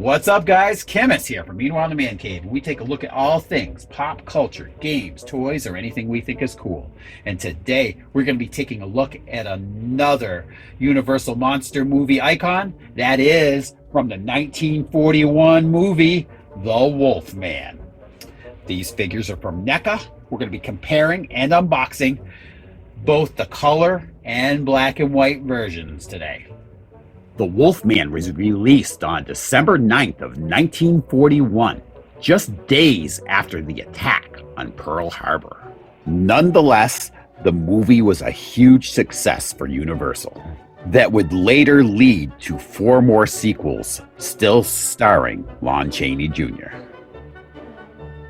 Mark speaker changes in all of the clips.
Speaker 1: What's up, guys? Chemist here from Meanwhile in the Man Cave, and we take a look at all things pop culture, games, toys, or anything we think is cool. And today, we're going to be taking a look at another Universal Monster movie icon. That is from the 1941 movie, The Wolfman. These figures are from Neca. We're going to be comparing and unboxing both the color and black and white versions today. The Wolfman was released on December 9th of 1941, just days after the attack on Pearl Harbor. Nonetheless, the movie was a huge success for Universal that would later lead to 4 more sequels, still starring Lon Chaney Jr.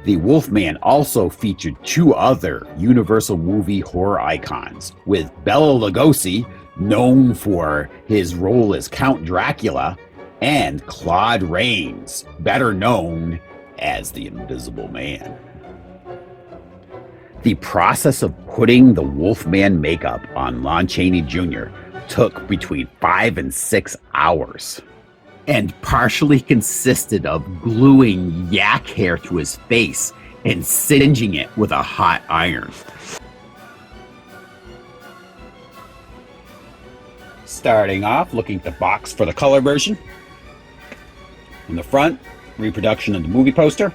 Speaker 1: The Wolfman also featured 2 other Universal movie horror icons, with Bela Lugosi, known for his role as Count Dracula, and Claude Rains, better known as the Invisible Man. The process of putting the Wolfman makeup on Lon Chaney Jr. took between 5 and 6 hours, and partially consisted of gluing yak hair to his face and singeing it with a hot iron. Starting off, looking at the box for the color version. On the front, reproduction of the movie poster.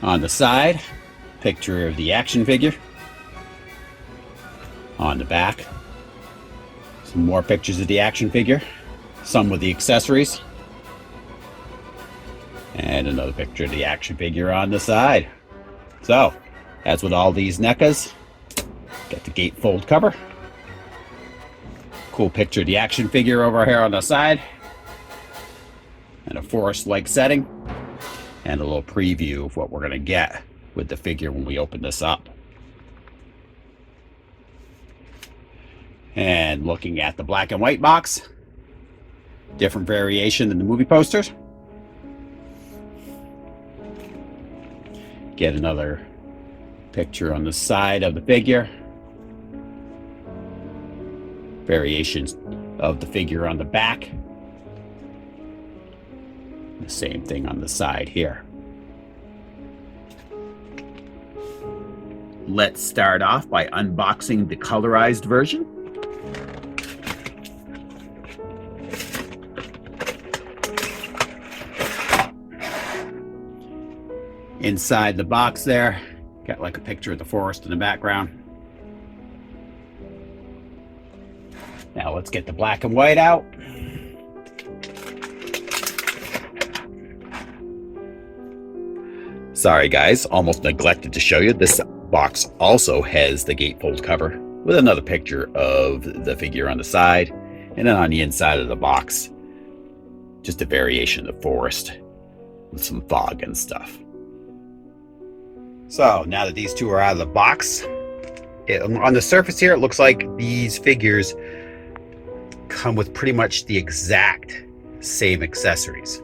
Speaker 1: On the side, picture of the action figure. On the back, some more pictures of the action figure, some with the accessories. And another picture of the action figure on the side. So, as with all these NECAs, got the gatefold cover. Cool picture of the action figure over here on the side, and a forest-like setting, and a little preview of what we're going to get with the figure when we open this up. And looking at the black and white box, different variation than the movie posters. Get another picture on the side of the figure. Variations of the figure on the back. The same thing on the side here. Let's start off by unboxing the colorized version. Inside the box there, got like a picture of the forest in the background. Now let's get the black and white out. Sorry guys, almost neglected to show you. This box also has the gatefold cover with another picture of the figure on the side. And then on the inside of the box, just a variation of the forest with some fog and stuff. So now that these two are out of the box, on the surface here, it looks like these figures come with pretty much the exact same accessories,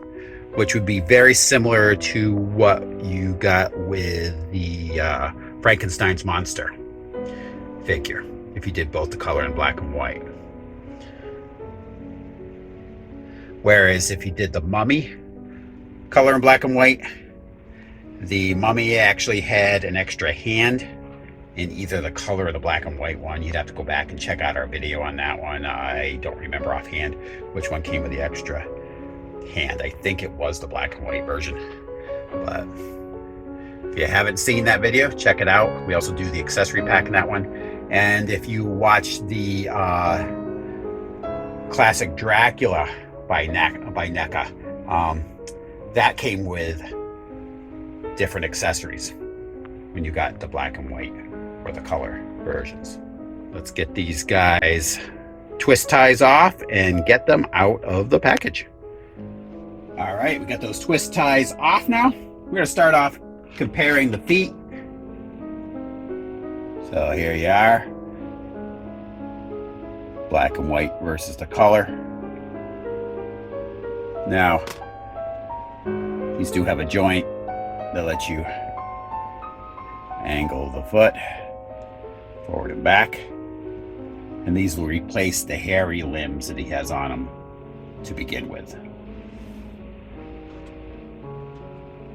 Speaker 1: which would be very similar to what you got with the Frankenstein's monster figure, if you did both the color and black and white. Whereas if you did the mummy color and black and white, the mummy actually had an extra hand in either the color or the black and white one. You'd have to go back and check out our video on that one. I don't remember offhand which one came with the extra hand. I think it was the black and white version. But if you haven't seen that video, check it out. We also do the accessory pack in that one. And if you watch the classic Dracula by Neca, that came with different accessories when you got the black and white or the color versions. Let's get these guys twist ties off and get them out of the package. All right, we got those twist ties off now. We're gonna start off comparing the feet. So here you are. Black and white versus the color. Now, these do have a joint that lets you angle the foot forward and back, and these will replace the hairy limbs that he has on him to begin with.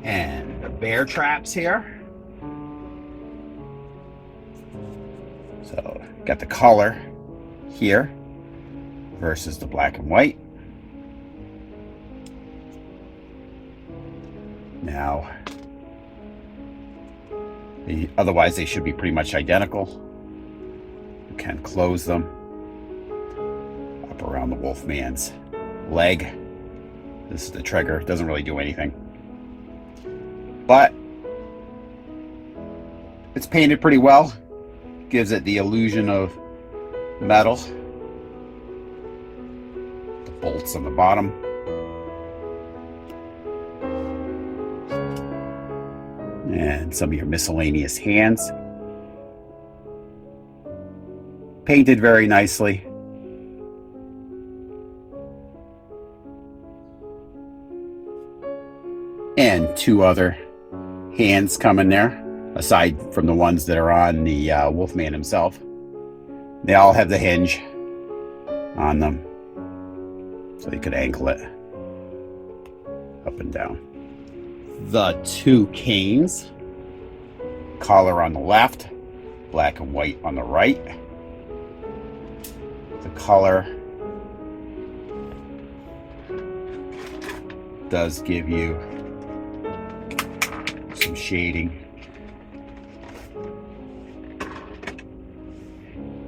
Speaker 1: And the bear traps here. So got the color here versus the black and white. Now, otherwise they should be pretty much identical. You can close them up around the Wolfman's leg. This is the trigger. It doesn't really do anything, but it's painted pretty well. Gives it the illusion of metal. The bolts on the bottom. And some of your miscellaneous hands. Painted very nicely. And two other hands come in there, aside from the ones that are on the Wolfman himself. They all have the hinge on them, so you could ankle it up and down. The two canes, collar on the left, black and white on the right. The color does give you some shading.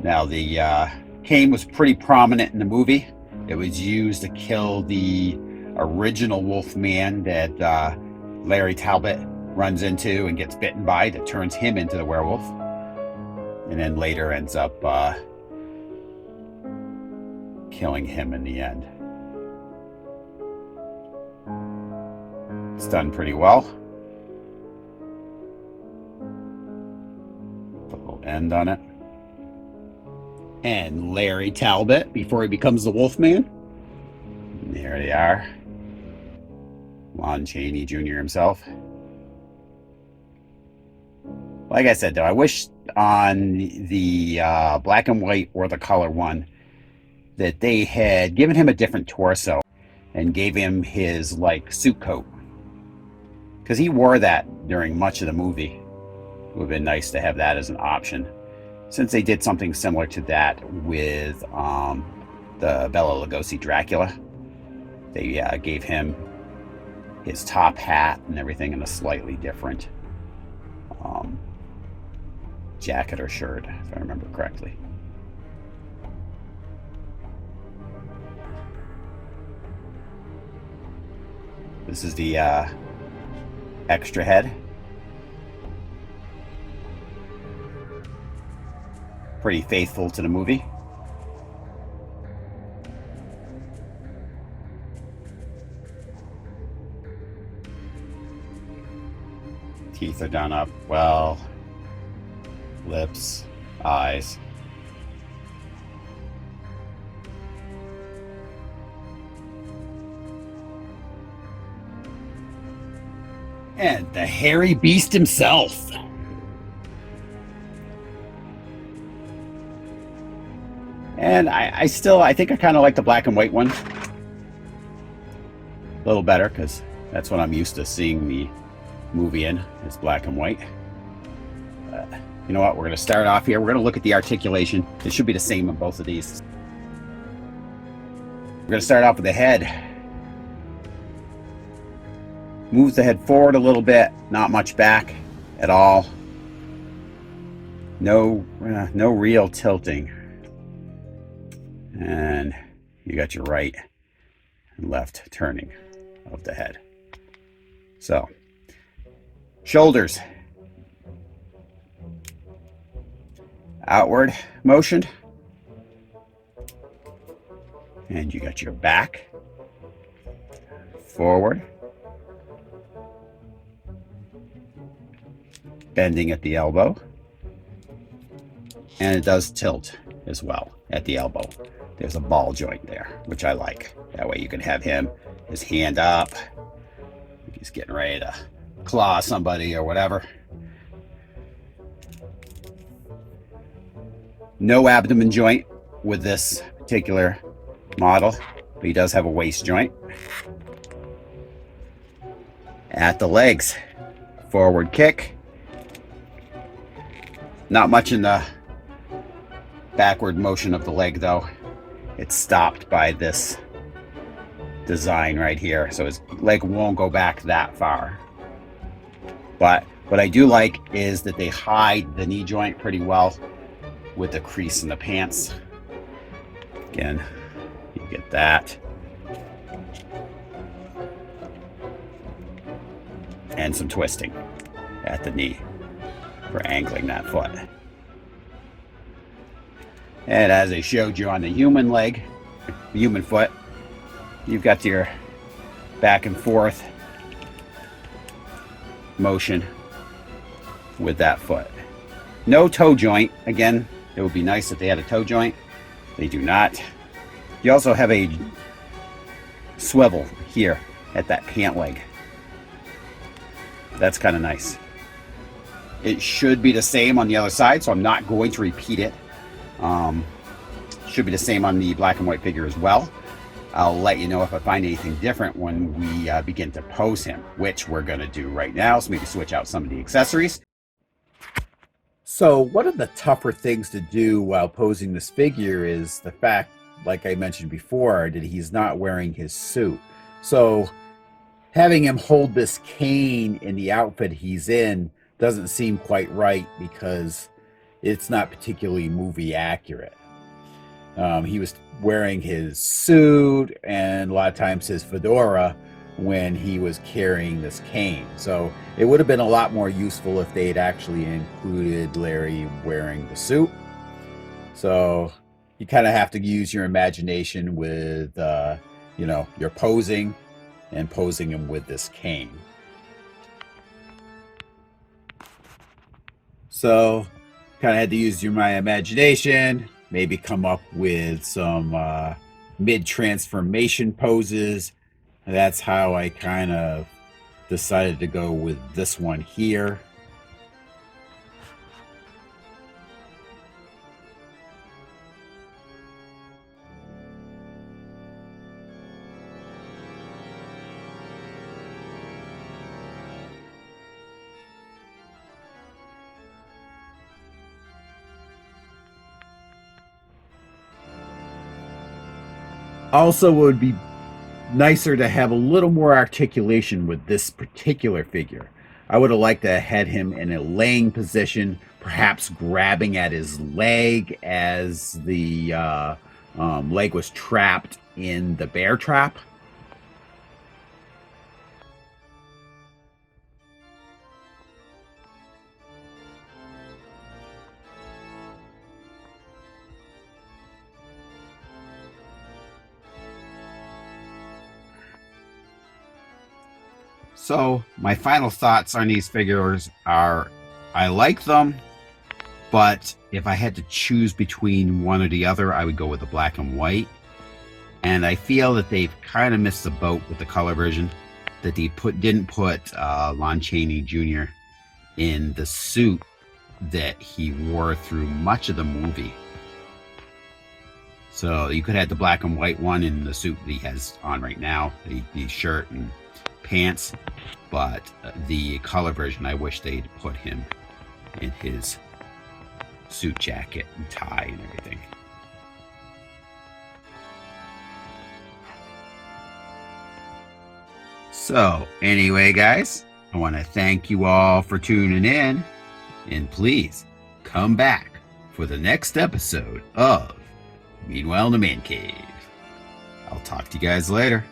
Speaker 1: Now the cane was pretty prominent in the movie. It was used to kill the original Wolfman that Larry Talbot runs into and gets bitten by, that turns him into the werewolf, and then later ends up killing him in the end. It's done pretty well. Put a little end on it. And Larry Talbot, before he becomes the Wolfman. There they are. Lon Chaney Jr. himself. Like I said, though, I wish on the black and white or the color one that they had given him a different torso and gave him his like suit coat, because he wore that during much of the movie. It would have been nice to have that as an option, since they did something similar to that with the Bela Lugosi Dracula. They gave him his top hat and everything in a slightly different jacket or shirt, if I remember correctly. This is the extra head. Pretty faithful to the movie. Teeth are done up well. Lips, eyes. And the hairy beast himself. And I think I kind of like the black and white one a little better, because that's what I'm used to seeing the movie in, is black and white. You know what, we're going to start off here. We're going to look at the articulation. It should be the same in both of these. We're going to start off with the head. Moves the head forward a little bit, not much back at all. No real tilting. And you got your right and left turning of the head. So, shoulders. Outward motion. And you got your back. Forward. Bending at the elbow. And it does tilt as well at the elbow. There's a ball joint there, which I like. That way you can have him, his hand up. He's getting ready to claw somebody or whatever. No abdomen joint with this particular model, but he does have a waist joint. at the legs. Forward kick. Not much in the backward motion of the leg though. It's stopped by this design right here, so his leg won't go back that far. But what I do like is that they hide the knee joint pretty well with the crease in the pants. Again, you get that. And some twisting at the knee for angling that foot. And as I showed you on the human leg, the human foot, you've got your back and forth motion with that foot. No toe joint. Again, it would be nice if they had a toe joint. They do not. You also have a swivel here at that pant leg. That's kind of nice. It should be the same on the other side, so I'm not going to repeat it. Should be the same on the black and white figure as well. I'll let you know if I find anything different when we begin to pose him, which we're going to do right now. So maybe switch out some of the accessories. So one of the tougher things to do while posing this figure is the fact, like I mentioned before, that he's not wearing his suit. So having him hold this cane in the outfit he's in doesn't seem quite right because it's not particularly movie accurate. He was wearing his suit and a lot of times his fedora when he was carrying this cane. So it would have been a lot more useful if they'd actually included Larry wearing the suit. So you kind of have to use your imagination with, you know, your posing and posing him with this cane. So kind of had to use my imagination, maybe come up with some mid-transformation poses. And that's how I kind of decided to go with this one here. Also, it would be nicer to have a little more articulation with this particular figure. I would have liked to have had him in a laying position, perhaps grabbing at his leg as the leg was trapped in the bear trap. So my final thoughts on these figures are, I like them, but if I had to choose between one or the other, I would go with the black and white. And I feel that they've kind of missed the boat with the color version, that they didn't put Lon Chaney Jr. in the suit that he wore through much of the movie. So you could have the black and white one in the suit that he has on right now, the shirt and pants, but the color version, I wish they'd put him in his suit jacket and tie and everything. So anyway, guys, I want to thank you all for tuning in, and please come back for the next episode of Meanwhile in the Man Cave. I'll talk to you guys later.